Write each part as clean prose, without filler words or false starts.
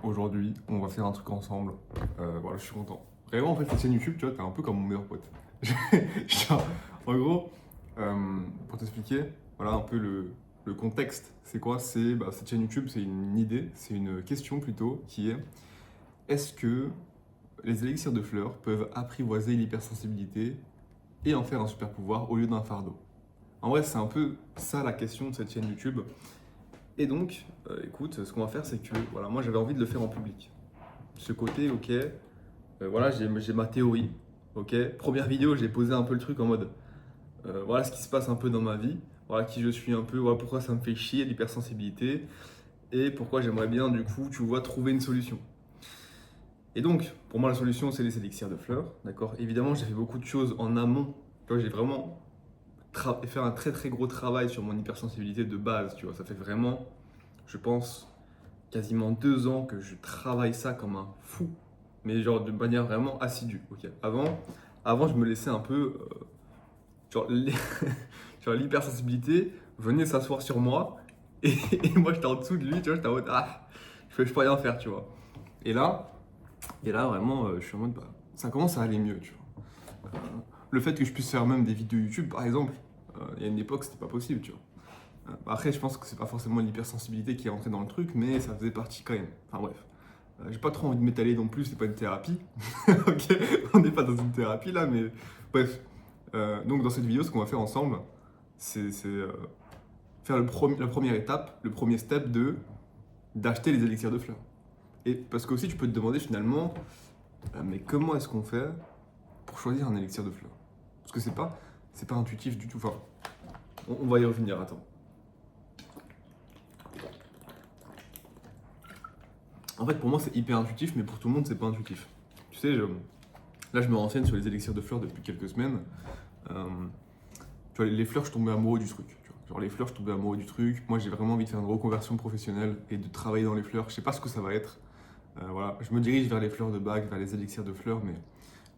Aujourd'hui, on va faire un truc ensemble. Voilà, je suis content. Vraiment, en fait, cette chaîne YouTube, tu vois, t'es un peu comme mon meilleur pote. Genre, en gros, pour t'expliquer, voilà un peu le contexte. C'est quoi? C'est cette chaîne YouTube, c'est une idée, c'est une question plutôt, qui est est-ce que les élixirs de fleurs peuvent apprivoiser l'hypersensibilité et en faire un super pouvoir au lieu d'un fardeau? En vrai, c'est un peu ça la question de cette chaîne YouTube. Et donc, écoute, ce qu'on va faire, c'est que voilà, moi j'avais envie de le faire en public. Ce côté, ok, voilà, j'ai ma théorie, ok. Première vidéo, j'ai posé un peu le truc en mode, voilà ce qui se passe un peu dans ma vie, voilà qui je suis un peu, voilà pourquoi ça me fait chier l'hypersensibilité, et pourquoi j'aimerais bien, du coup, tu vois, trouver une solution. Et donc, pour moi, la solution, c'est les élixirs de fleurs, d'accord. Évidemment, j'ai fait beaucoup de choses en amont, tu vois, j'ai vraiment fait un très très gros travail sur mon hypersensibilité de base, tu vois, ça fait vraiment, je pense, quasiment 2 ans que je travaille ça comme un fou, mais genre de manière vraiment assidue. Ok. Avant, je me laissais un peu, genre, genre l'hypersensibilité venait s'asseoir sur moi et moi j'étais en dessous de lui, tu vois, j'étais en mode je peux rien faire, tu vois. Et là, et là vraiment, je suis en mode ça commence à aller mieux, tu vois. Le fait que je puisse faire même des vidéos YouTube, par exemple, il y a une époque c'était pas possible, tu vois. Après, je pense que c'est pas forcément l'hypersensibilité qui est rentrée dans le truc, mais ça faisait partie quand même. Enfin bref. J'ai pas trop envie de m'étaler non plus, c'est pas une thérapie. Ok, on n'est pas dans une thérapie là, mais bref. Donc dans cette vidéo, ce qu'on va faire ensemble, c'est faire la première étape, le premier step d'acheter les élixirs de fleurs. Et parce que aussi tu peux te demander finalement, mais comment est-ce qu'on fait pour choisir un élixir de fleurs? Parce que c'est pas intuitif du tout. Enfin, on va y revenir, attends. En fait, pour moi, c'est hyper intuitif, mais pour tout le monde, c'est pas intuitif. Tu sais, là, je me renseigne sur les élixirs de fleurs depuis quelques semaines. Euh, Tu vois, les fleurs, je tombais amoureux du truc. Tu vois. Genre, les fleurs, je tombais amoureux du truc. Moi, j'ai vraiment envie de faire une reconversion professionnelle et de travailler dans les fleurs. Je sais pas ce que ça va être. Voilà, je me dirige vers les fleurs de bague, vers les élixirs de fleurs, mais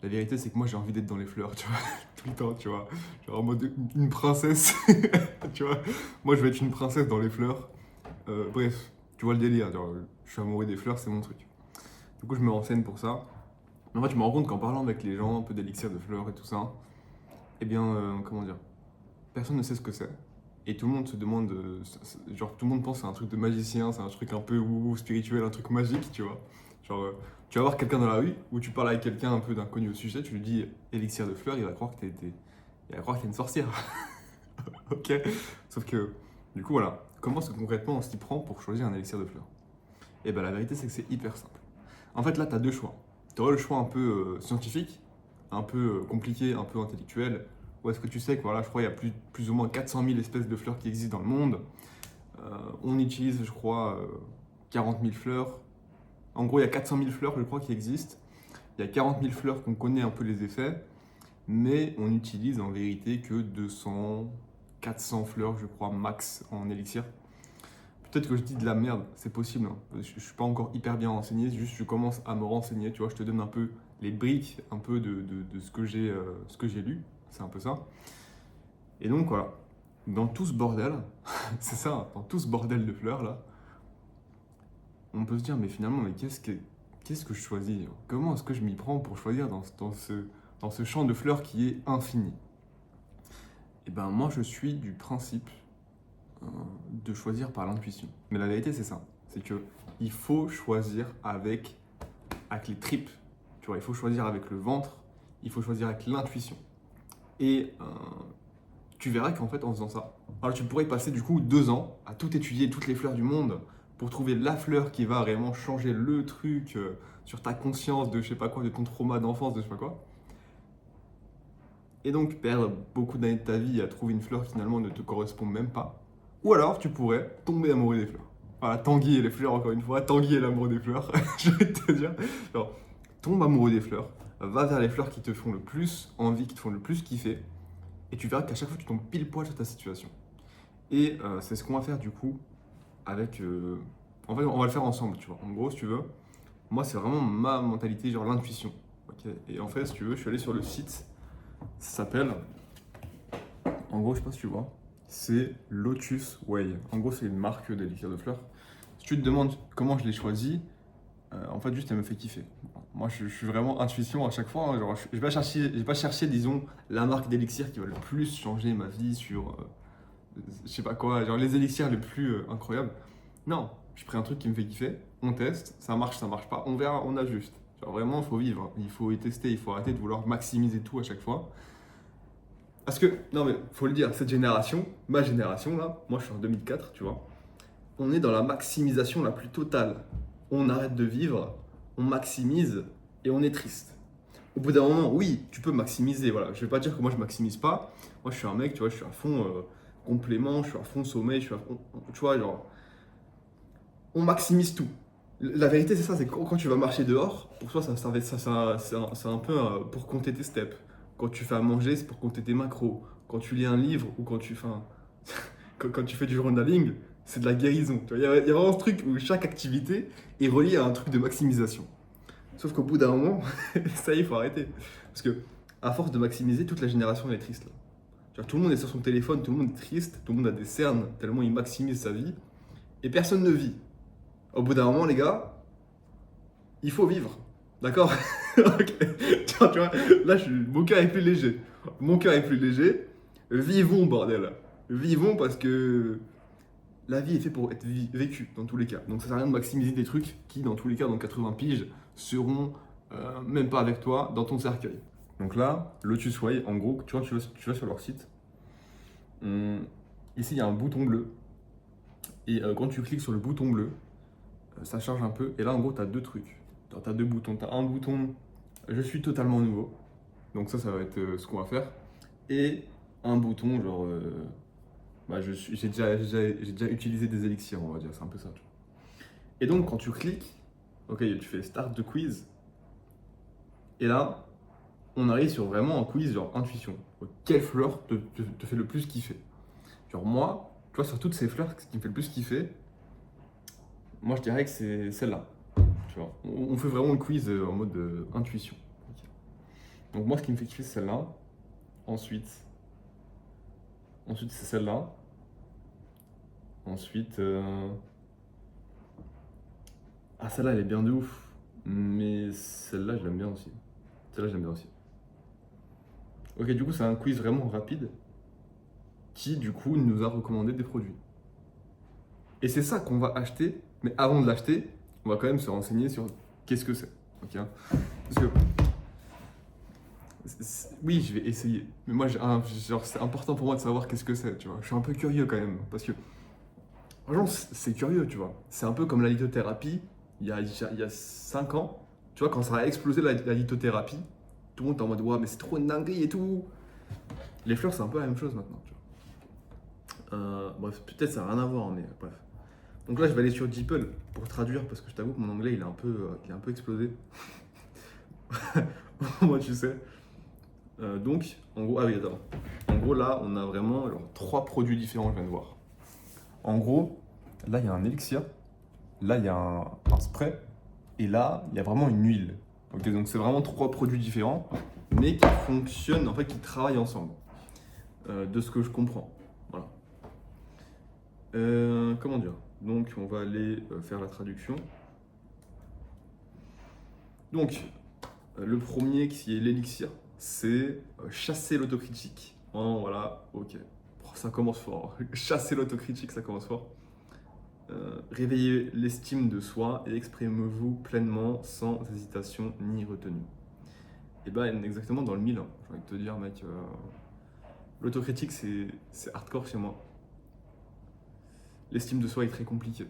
la vérité, c'est que moi, j'ai envie d'être dans les fleurs, tu vois, tout le temps, tu vois. Genre en mode une princesse, tu vois. Moi, je vais être une princesse dans les fleurs. Bref, tu vois le délire. Genre, je suis amoureux des fleurs, c'est mon truc. Du coup, je me renseigne pour ça. Mais en fait, je me rends compte qu'en parlant avec les gens, un peu d'élixirs de fleurs et tout ça, eh bien, comment dire, personne ne sait ce que c'est. Et tout le monde se demande, genre tout le monde pense que c'est un truc de magicien, c'est un truc un peu spirituel, un truc magique, tu vois. Genre, tu vas voir quelqu'un dans la rue, ou tu parles avec quelqu'un un peu d'inconnu au sujet, tu lui dis élixir de fleurs, il va croire que il va croire que t'es une sorcière. Ok. Sauf que, du coup, voilà. Comment est-ce que concrètement on s'y prend pour choisir un élixir de fleurs? Et ben la vérité, c'est que c'est hyper simple. En fait, là, tu as deux choix. Tu aurais le choix un peu scientifique, un peu compliqué, un peu intellectuel, ou est-ce que tu sais que voilà, je crois qu'il y a plus ou moins 400 000 espèces de fleurs qui existent dans le monde. On utilise, je crois, 40 000 fleurs. En gros, il y a 400 000 fleurs, je crois, qui existent. Il y a 40 000 fleurs qu'on connaît un peu les effets, mais on utilise en vérité que 200, 400 fleurs, je crois, max en élixir. Peut-être que je dis de la merde, c'est possible, hein. Je suis pas encore hyper bien renseigné, juste je commence à me renseigner, tu vois, je te donne un peu les briques un peu de ce que j'ai lu, c'est un peu ça. Et donc voilà, dans tout ce bordel, c'est ça, hein, dans tout ce bordel de fleurs là, on peut se dire mais finalement mais qu'est-ce que je choisis? Comment est-ce que je m'y prends pour choisir dans ce champ de fleurs qui est infini? Et ben moi je suis du principe euh, de choisir par l'intuition. Mais la vérité, c'est ça. C'est que il faut choisir avec les tripes. Tu vois, il faut choisir avec le ventre, il faut choisir avec l'intuition. Et tu verras qu'en fait, en faisant ça, alors tu pourrais passer du coup 2 ans à tout étudier, toutes les fleurs du monde, pour trouver la fleur qui va vraiment changer le truc sur ta conscience de je sais pas quoi, de ton trauma d'enfance, de je sais pas quoi. Et donc perdre beaucoup d'années de ta vie à trouver une fleur qui finalement ne te correspond même pas. Ou alors tu pourrais tomber amoureux des fleurs. Voilà, Tanguy et les fleurs, encore une fois, Tanguy et l'amour des fleurs, je vais te dire. Genre, tombe amoureux des fleurs, va vers les fleurs qui te font le plus envie, qui te font le plus kiffer, et tu verras qu'à chaque fois tu tombes pile poil sur ta situation. Et c'est ce qu'on va faire du coup avec. En fait, on va le faire ensemble, tu vois. En gros, si tu veux, moi c'est vraiment ma mentalité, genre l'intuition. Ok. Et en fait, si tu veux, je suis allé sur le site, ça s'appelle en gros, je sais pas si tu vois, c'est Lotus Way. En gros, c'est une marque d'élixir de fleurs. Si tu te demandes comment je l'ai choisi, en fait, juste elle me fait kiffer. Moi, je suis vraiment intuition à chaque fois, hein. Genre, je vais pas chercher, disons, la marque d'élixir qui va le plus changer ma vie sur, je sais pas quoi, genre les élixirs les plus incroyables. Non, je prends un truc qui me fait kiffer, on teste, ça marche pas, on verra, on ajuste. Genre vraiment, il faut vivre, il faut y tester, il faut arrêter de vouloir maximiser tout à chaque fois. Parce que, non mais, faut le dire, cette génération, ma génération là, moi je suis en 2004, tu vois, on est dans la maximisation la plus totale. On arrête de vivre, on maximise et on est triste. Au bout d'un moment, oui, tu peux maximiser, voilà. Je vais pas dire que moi je maximise pas. Moi je suis un mec, tu vois, je suis à fond complément, je suis à fond sommeil, je suis à fond, tu vois, genre, on maximise tout. La vérité, c'est ça, c'est que quand tu vas marcher dehors, pour toi, c'est un peu pour compter tes steps. Quand tu fais à manger, c'est pour compter tes macros. Quand tu lis un livre ou quand tu fais, quand tu fais du journaling, c'est de la guérison. Il y a vraiment ce truc où chaque activité est reliée à un truc de maximisation. Sauf qu'au bout d'un moment, ça y est, il faut arrêter. Parce que, à force de maximiser, toute la génération elle est triste là. Genre, tout le monde est sur son téléphone, tout le monde est triste, tout le monde a des cernes, tellement il maximise sa vie, et personne ne vit. Au bout d'un moment, les gars, il faut vivre. D'accord? Ok. Tu vois, là, mon cœur est plus léger. Mon cœur est plus léger. Vivons, bordel. Vivons parce que la vie est faite pour être vécue dans tous les cas. Donc ça sert à rien de maximiser des trucs qui, dans tous les cas, dans 80 piges, seront même pas avec toi dans ton cercueil. Donc là, Lotus Way, en gros, tu vois, tu vas sur leur site. Ici, il y a un bouton bleu. Et quand tu cliques sur le bouton bleu, ça charge un peu. Et là, en gros, tu as deux trucs. Tu as deux boutons. Tu as un bouton je suis totalement nouveau. Donc ça va être ce qu'on va faire. Et un bouton genre bah, j'ai déjà utilisé des élixirs, on va dire. C'est un peu ça. Tu vois. Et donc, quand tu cliques, ok, tu fais start de quiz. Et là, on arrive sur vraiment un quiz genre intuition. Quelle fleur te fait le plus kiffer? Genre moi, tu vois, sur toutes ces fleurs, ce qui me fait le plus kiffer, moi je dirais que c'est celle-là. Tu vois, on fait vraiment le quiz en mode intuition. Ok. Donc moi, ce qui me fait kiffer, c'est celle-là. Ensuite, c'est celle-là. Ensuite, ah celle-là, elle est bien de ouf. Mais celle-là, je l'aime bien aussi. Celle-là, je l'aime bien aussi. Ok, du coup, c'est un quiz vraiment rapide qui, du coup, nous a recommandé des produits. Et c'est ça qu'on va acheter, mais avant de l'acheter, on va quand même se renseigner sur qu'est-ce que c'est. Ok, hein. Parce que oui, je vais essayer. Mais moi, genre, c'est important pour moi de savoir qu'est-ce que c'est, tu vois. Je suis un peu curieux quand même. Parce que, franchement, c'est curieux, tu vois. C'est un peu comme la lithothérapie, il y a 5 ans. Tu vois, quand ça a explosé la lithothérapie, tout le monde était en mode, ouais, mais c'est trop une dinguerie et tout. Les fleurs, c'est un peu la même chose maintenant, tu vois. Bref, peut-être ça n'a rien à voir, mais bref. Donc là, je vais aller sur DeepL pour traduire, parce que je t'avoue que mon anglais, il est un peu explosé. Moi, tu sais. Donc, en gros, ah oui, attends. En gros, là, on a vraiment genre, 3 produits différents, je viens de voir. En gros, là, il y a un élixir, là, il y a un spray, et là, il y a vraiment une huile. Ok, donc c'est vraiment 3 produits différents, mais qui fonctionnent, en fait, qui travaillent ensemble. De ce que je comprends. Voilà. Comment dire? Donc, on va aller faire la traduction. Donc, le premier qui est l'élixir, c'est chasser l'autocritique. Oh, voilà, ok. Oh, ça commence fort. Chasser l'autocritique, ça commence fort. Réveillez l'estime de soi et exprimez-vous pleinement sans hésitation ni retenue. Et ben exactement dans le mille, hein. J'ai envie de te dire, mec, l'autocritique c'est hardcore chez moi. L'estime de soi est très compliquée,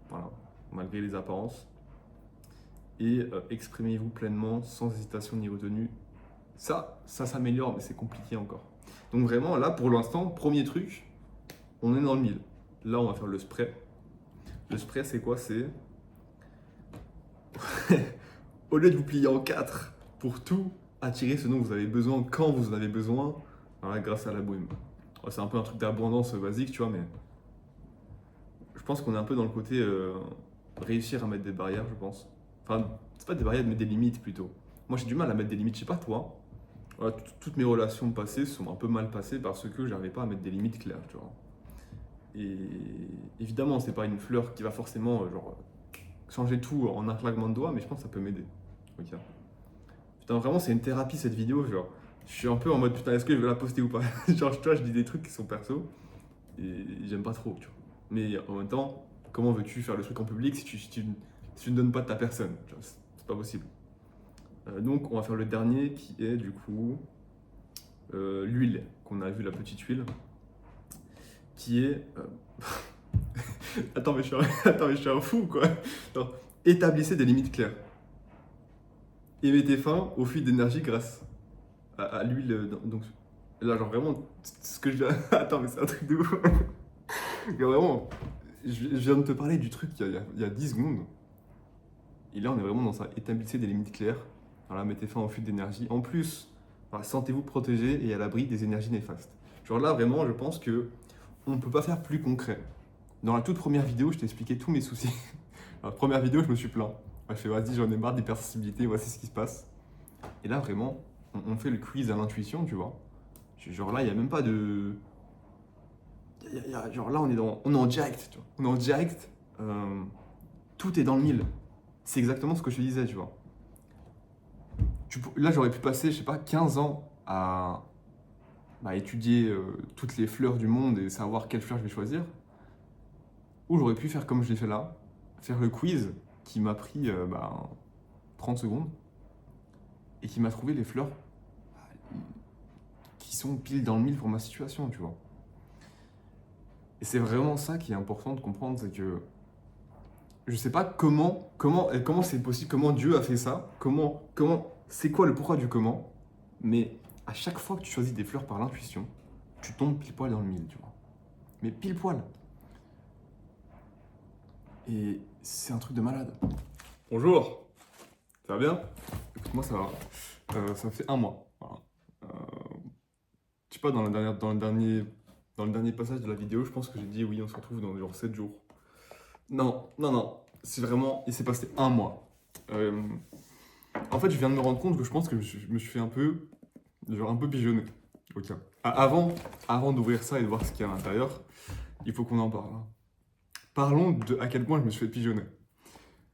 voilà, malgré les apparences. Et exprimez-vous pleinement sans hésitation ni retenue. Ça s'améliore, mais c'est compliqué encore. Donc vraiment, là, pour l'instant, premier truc, on est dans le mille. Là, on va faire le spray. Le spray, c'est quoi? C'est au lieu de vous plier en 4 pour tout attirer ce dont vous avez besoin quand vous en avez besoin, voilà, grâce à la brume. C'est un peu un truc d'abondance basique, tu vois, mais je pense qu'on est un peu dans le côté réussir à mettre des barrières, je pense. Enfin, c'est pas des barrières, mais des limites plutôt. Moi, j'ai du mal à mettre des limites, je sais pas toi. Voilà, toutes mes relations passées sont un peu mal passées parce que j'arrivais pas à mettre des limites claires, tu vois. Et évidemment, c'est pas une fleur qui va forcément changer tout en un claquement de doigts, mais je pense que ça peut m'aider. Ok. Putain, vraiment, c'est une thérapie cette vidéo. Genre, je suis un peu en mode putain, est-ce que je vais la poster ou pas? Genre, tu vois, je dis des trucs qui sont perso et j'aime pas trop, tu vois. Mais en même temps, comment veux-tu faire le truc en public si tu ne donnes pas de ta personne? Tu vois, c'est pas possible. Donc, on va faire le dernier qui est du coup l'huile qu'on a vu, la petite huile, qui est. Attends, mais Attends, mais je suis un fou, quoi. Non. Établissez des limites claires et mettez fin au flux d'énergie grâce à l'huile. Donc là, genre vraiment, ce que je viens. Attends, mais c'est un truc de ouf. Vraiment, je viens de te parler du truc il y a 10 secondes. Et là, on est vraiment dans ça. Établissez des limites claires. Voilà, mettez fin au flux d'énergie. En plus, voilà, sentez-vous protégé et à l'abri des énergies néfastes. Genre là, vraiment, je pense que on ne peut pas faire plus concret. Dans la toute première vidéo, je t'ai expliqué tous mes soucis. Dans la première vidéo, je me suis plaint. Je fais, vas-y, j'en ai marre d'hypersensibilité, voici ce qui se passe. Et là, vraiment, on fait le quiz à l'intuition, tu vois. Genre là, il n'y a même pas de. Genre là, on est en direct, tu vois. On est en direct. Tout est dans le mille. C'est exactement ce que je te disais, tu vois. Là, j'aurais pu passer, je sais pas, 15 ans à étudier toutes les fleurs du monde et savoir quelle fleur je vais choisir. Ou j'aurais pu faire comme je l'ai fait là, faire le quiz qui m'a pris 30 secondes et qui m'a trouvé les fleurs qui sont pile dans le mille pour ma situation, tu vois. Et c'est vraiment ça qui est important de comprendre, c'est que je sais pas comment c'est possible, comment Dieu a fait ça, c'est quoi le pourquoi du comment, mais à chaque fois que tu choisis des fleurs par l'intuition, tu tombes pile poil dans le mille, tu vois. Mais pile poil. Et c'est un truc de malade. Bonjour, ça va bien? Écoute, moi ça va. Ça fait un mois. Voilà. Je sais pas, dans le dernier passage de la vidéo, je pense que j'ai dit oui, on se retrouve dans genre 7 jours. Non. C'est vraiment. Il s'est passé un mois. En fait, je viens de me rendre compte que je pense que je me suis fait un peu pigeonner. Ok. Avant d'ouvrir ça et de voir ce qu'il y a à l'intérieur, il faut qu'on en parle. Parlons de à quel point je me suis fait pigeonner.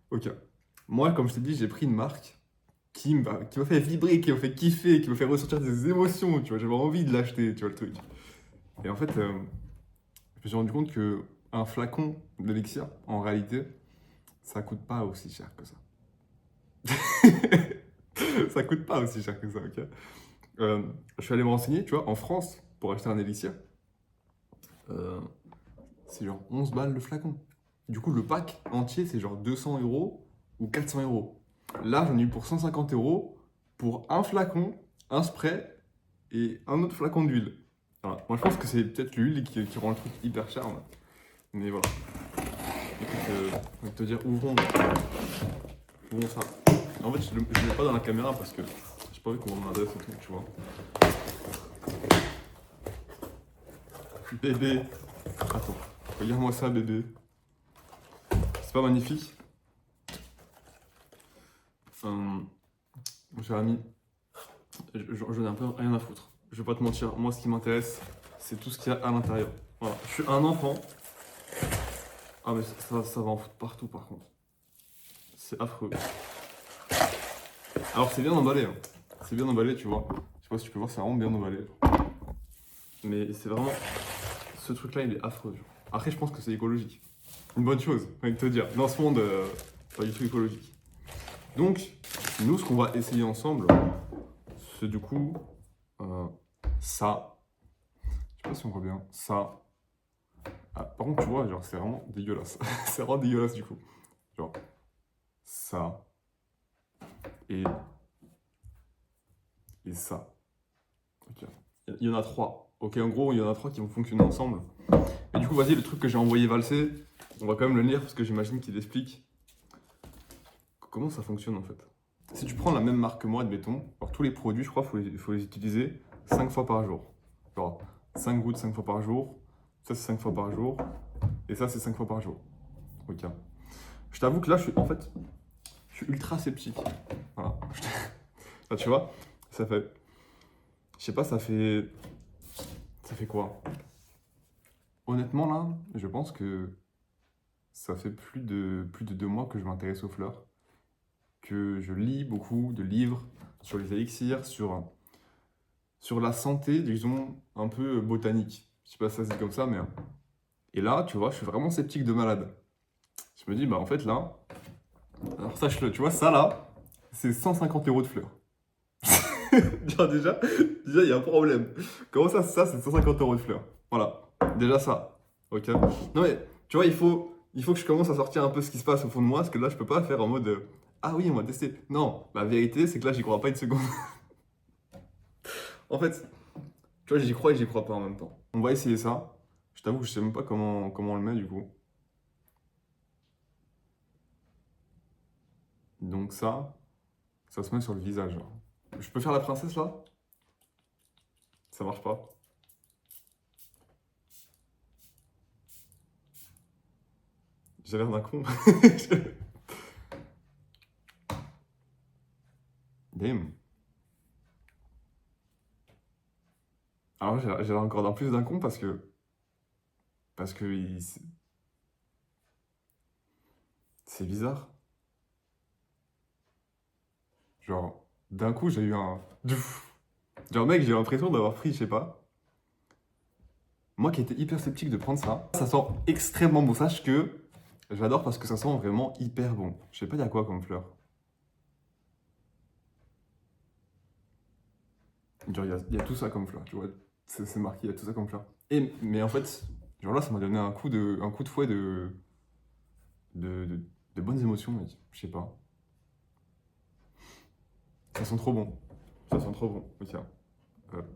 Ok. Moi, comme je t'ai dit, j'ai pris une marque qui m'a fait vibrer, qui m'a fait kiffer, qui m'a fait ressentir des émotions, tu vois. J'avais envie de l'acheter, tu vois, le truc. Et en fait, je me suis rendu compte que un flacon d'élixir, en réalité, ça coûte pas aussi cher que ça. Ça coûte pas aussi cher que ça, ok. Je suis allé me renseigner, tu vois, en France, pour acheter un élixir, c'est genre 11 balles le flacon. Du coup, le pack entier, c'est genre 200 € ou 400 €. Là, j'en ai eu pour 150 € pour un flacon, un spray et un autre flacon d'huile. Voilà. Moi, je pense que c'est peut-être l'huile qui rend le truc hyper cher. Là. Mais voilà. Écoute, je vais te dire, ouvrons ça. En fait, je ne le mets pas dans la caméra parce que j'ai pas envie qu'on m'adresse et tout, tu vois. Bébé. Attends, regarde-moi ça, bébé. C'est pas magnifique? Mon cher ami, j'en ai un peu rien à foutre. Je vais pas te mentir, moi ce qui m'intéresse, c'est tout ce qu'il y a à l'intérieur. Voilà, je suis un enfant. Ah mais ça va en foutre partout par contre. C'est affreux. Alors c'est bien emballé, hein. C'est bien emballé, tu vois. Je sais pas si tu peux voir, c'est vraiment bien emballé. Mais c'est vraiment... Ce truc-là, il est affreux. Genre. Après, je pense que c'est écologique. Une bonne chose, j'ai envie de te dire. Dans ce monde, pas du tout écologique. Donc, nous, ce qu'on va essayer ensemble, c'est du coup ça. Je sais pas si on voit bien. Ça. Ah, par contre, tu vois, genre, c'est vraiment dégueulasse. C'est vraiment dégueulasse du coup. Genre, ça. Et ça. Ok. Il y en a 3. Ok, en gros, il y en a 3 qui vont fonctionner ensemble. Et du coup, vas-y, le truc que j'ai envoyé valser, on va quand même le lire parce que j'imagine qu'il explique comment ça fonctionne en fait. Si tu prends la même marque que moi, admettons, alors tous les produits, je crois, il faut les utiliser 5 fois par jour. Genre 5 gouttes 5 fois par jour, ça c'est 5 fois par jour, et ça c'est 5 fois par jour. Ok. Je t'avoue que là, je suis ultra sceptique. Voilà. Là, tu vois, ça fait. Je sais pas, ça fait quoi? honnêtement, là, je pense que ça fait plus de 2 mois que je m'intéresse aux fleurs, que je lis beaucoup de livres sur les élixirs, sur la santé, disons, un peu botanique. Je sais pas si ça se dit comme ça, mais... Et là, tu vois, je suis vraiment sceptique de malade. Je me dis, bah en fait, là, alors sache-le, tu vois, ça là, c'est 150 euros de fleurs. Genre, déjà, il y a un problème. Comment ça, c'est 150 euros de fleurs? Voilà, déjà ça. Ok. Non mais, tu vois, il faut que je commence à sortir un peu ce qui se passe au fond de moi, parce que là, je peux pas faire en mode ah oui, on va tester. Non, la vérité, c'est que là, j'y crois pas une seconde. En fait, tu vois, j'y crois et j'y crois pas en même temps. On va essayer ça. Je t'avoue que je sais même pas comment on le met du coup. Donc ça se met sur le visage, là. Je peux faire la princesse là? Ça marche pas. J'ai l'air d'un con. Damn. Alors j'ai l'air encore d'un plus d'un con parce que c'est bizarre. Genre, d'un coup, j'ai eu un... Douf. Genre, mec, j'ai l'impression d'avoir pris, je sais pas. Moi qui étais hyper sceptique de prendre ça, ça sent extrêmement bon. Sache que j'adore parce que ça sent vraiment hyper bon. Je sais pas, il y a quoi comme fleur. Genre, il y a tout ça comme fleur, tu vois. C'est marqué, il y a tout ça comme fleur. Mais en fait, genre là, ça m'a donné un coup de fouet de, de, de bonnes émotions, mec. Je sais pas. Ça sent trop bon. Ça sent trop bon. Ok.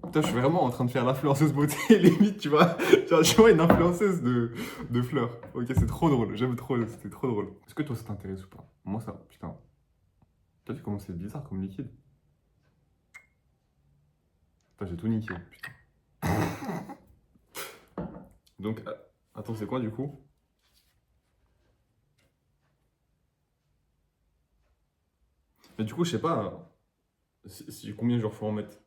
Putain, je suis vraiment en train de faire l'influenceuse beauté, limite, tu vois. Genre, tu vois, une influenceuse de fleurs. Ok, c'est trop drôle. J'aime trop, c'était trop drôle. Est-ce que toi, ça t'intéresse ou pas? Moi, ça, putain. T'as vu comment c'est bizarre comme liquide? Putain, j'ai tout niqué, putain. Donc, attends, c'est quoi du coup? Mais du coup, je sais pas combien jours faut en mettre.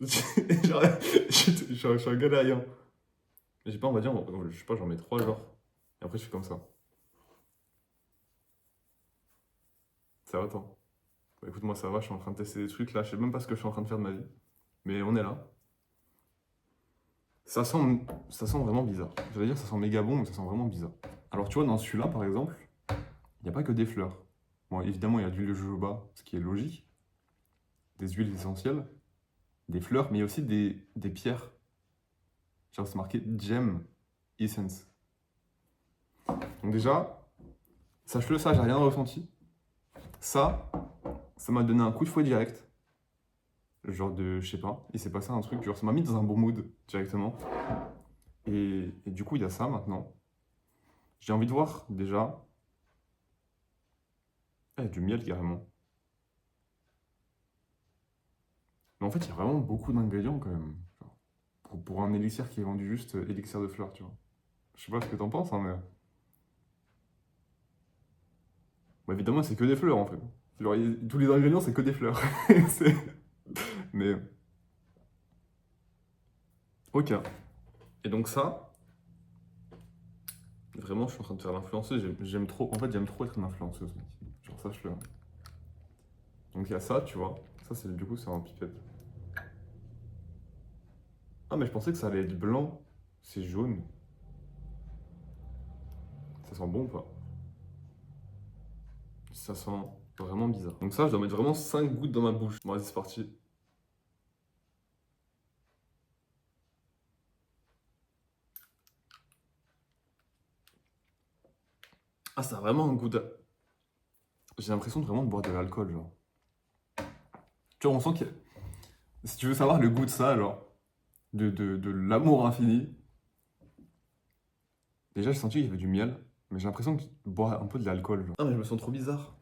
Genre, je suis un galérien. Mais j'ai pas, on va dire, je sais pas, j'en mets 3 jours. Et après, je fais comme ça. Ça va, toi? Bah, écoute, moi, ça va, je suis en train de tester des trucs là. Je sais même pas ce que je suis en train de faire de ma vie. Mais on est là. Ça sent vraiment bizarre. J'allais dire, ça sent méga bon, mais ça sent vraiment bizarre. Alors, tu vois, dans celui-là, par exemple, il n'y a pas que des fleurs. Bon, évidemment, il y a de l'huile de jojoba, ce qui est logique, des huiles essentielles, des fleurs, mais il y a aussi des pierres. Genre, c'est marqué Gem Essence. Donc, déjà, sache-le, ça, j'ai rien ressenti. Ça m'a donné un coup de fouet direct. Genre de, je sais pas, il s'est passé un truc, genre ça m'a mis dans un bon mood directement. Et du coup, il y a ça maintenant. J'ai envie de voir déjà. Du miel carrément. Mais en fait, il y a vraiment beaucoup d'ingrédients quand même. Genre, pour un élixir qui est vendu juste élixir de fleurs, tu vois. Je sais pas ce que t'en penses, hein, mais. Bah, évidemment, c'est que des fleurs en fait. Genre, tous les ingrédients, c'est que des fleurs. C'est- Mais. Ok. Et donc, ça, vraiment, je suis en train de faire l'influenceuse. J'aime trop. En fait, j'aime trop être une influenceuse, mec. Genre, sache-le. Donc, il y a ça, tu vois. Ça, c'est du coup, c'est un pipette. Ah, mais je pensais que ça allait être blanc. C'est jaune. Ça sent bon ou pas? Ça sent vraiment bizarre. Donc ça, je dois mettre vraiment 5 gouttes dans ma bouche. Bon, vas-y, c'est parti. Ah, ça a vraiment un goût de... J'ai l'impression de vraiment boire de l'alcool, genre. Tu vois, on sent que... Si tu veux savoir le goût de ça, genre, de l'amour infini, déjà, j'ai senti qu'il y avait du miel, mais j'ai l'impression de boire un peu de l'alcool, genre. Ah, mais je me sens trop bizarre.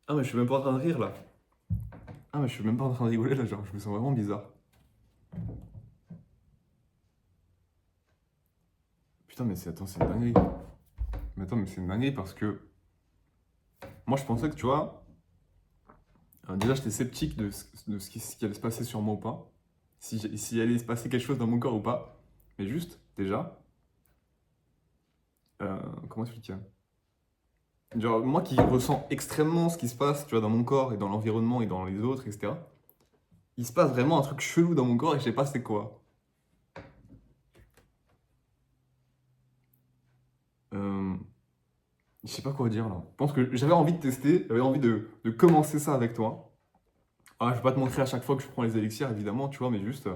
Ah, mais je suis même pas en train de rire, là. Ah, mais je suis même pas en train de rigoler, là, genre, je me sens vraiment bizarre. Putain, mais c'est... Attends, c'est une dinguerie. Mais attends, mais c'est une dinguerie parce que... Moi, je pensais que, tu vois... déjà, j'étais sceptique de ce qui allait se passer sur moi ou pas. Si allait se passer quelque chose dans mon corps ou pas. Mais juste, déjà, Comment expliquer? Genre, moi qui ressens extrêmement ce qui se passe, tu vois, dans mon corps et dans l'environnement et dans les autres, etc. Il se passe vraiment un truc chelou dans mon corps et je sais pas c'est quoi. Euh, je sais pas quoi dire là. Je pense que j'avais envie de tester, j'avais envie de commencer ça avec toi. Ah, je vais pas te montrer à chaque fois que je prends les élixirs, évidemment, tu vois, mais juste,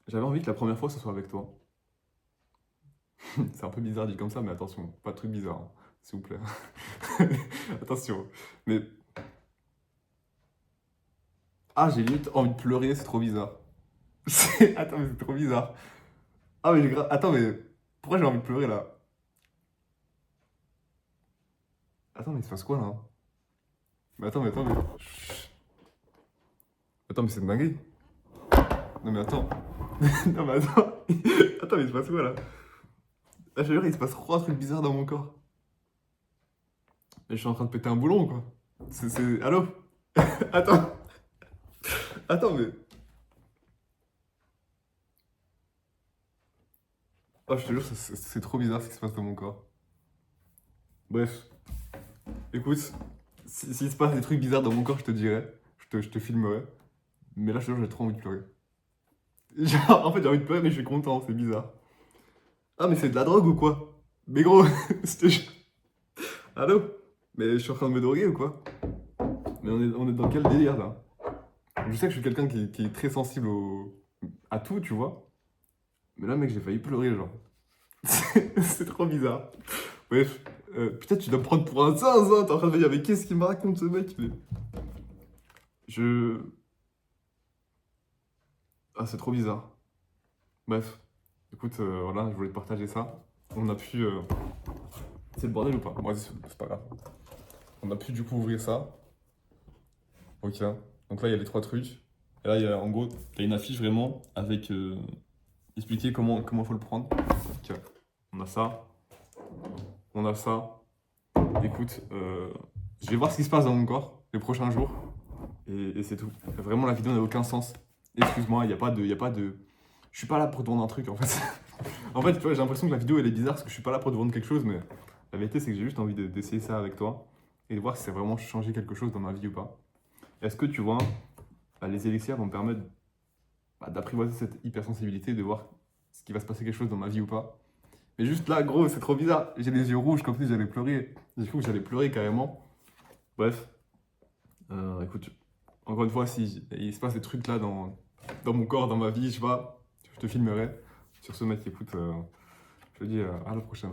j'avais envie que la première fois, ce soit avec toi. C'est un peu bizarre dit comme ça, mais attention, pas de truc bizarre, hein, s'il vous plaît. Attention. Mais, ah, j'ai limite envie de pleurer, c'est trop bizarre. Attends, mais c'est trop bizarre. Ah, mais attends, mais pourquoi j'ai envie de pleurer là? Attends, mais il se passe quoi là? Mais attends, mais. Chut. Attends, mais c'est une dinguerie. Non, mais attends. Non, mais attends. Attends, mais il se passe quoi là? Là, je te jure, il se passe trois trucs bizarres dans mon corps. Et je suis en train de péter un boulon, quoi. Allô? Attends. Attends, mais. Oh, je te jure, c'est trop bizarre ce qui se passe dans mon corps. Bref, écoute, s'il se passe des trucs bizarres dans mon corps, je te dirai. Je te filmerai. Mais là, je te jure, j'ai trop envie de pleurer. Genre, en fait, j'ai envie de pleurer, mais je suis content, c'est bizarre. Ah, mais c'est de la drogue ou quoi? Mais gros, c'était. Allô? Mais je suis en train de me droguer ou quoi? Mais on est dans quel délire là? Je sais que je suis quelqu'un qui est très sensible à tout, tu vois. Mais là, mec, j'ai failli pleurer, genre. C'est trop bizarre. Bref, putain, tu dois me prendre pour un zinzin. T'es en train de me dire, mais qu'est-ce qu'il me raconte ce mec? Je. Ah, c'est trop bizarre. Bref, écoute, voilà, je voulais te partager ça. On a pu. C'est le bordel ou pas? Moi, c'est pas grave. On a pu du coup ouvrir ça. Ok. Donc là, il y a les trois trucs. Et là, il y a, en gros, il y a une affiche vraiment avec expliquer comment faut le prendre. Ok. On a ça. On a ça. Écoute, je vais voir ce qui se passe dans mon corps les prochains jours. Et c'est tout. Vraiment, la vidéo n'a aucun sens. Excuse-moi, il y a pas de. Je suis pas là pour te vendre un truc en fait. En fait, tu vois, j'ai l'impression que la vidéo elle est bizarre parce que je suis pas là pour te vendre quelque chose, mais la vérité c'est que j'ai juste envie d'essayer ça avec toi et de voir si ça a vraiment changé quelque chose dans ma vie ou pas. Est-ce que tu vois, les élixirs vont me permettre d'apprivoiser cette hypersensibilité, de voir ce qui va se passer quelque chose dans ma vie ou pas. Mais juste là, gros, c'est trop bizarre. J'ai les yeux rouges comme si j'allais pleurer. J'ai cru que j'allais pleurer carrément. Bref, écoute, encore une fois, si il se passe des trucs là dans mon corps, dans ma vie, je te filmerai. Sur ce, mec, écoute, je te dis à la prochaine.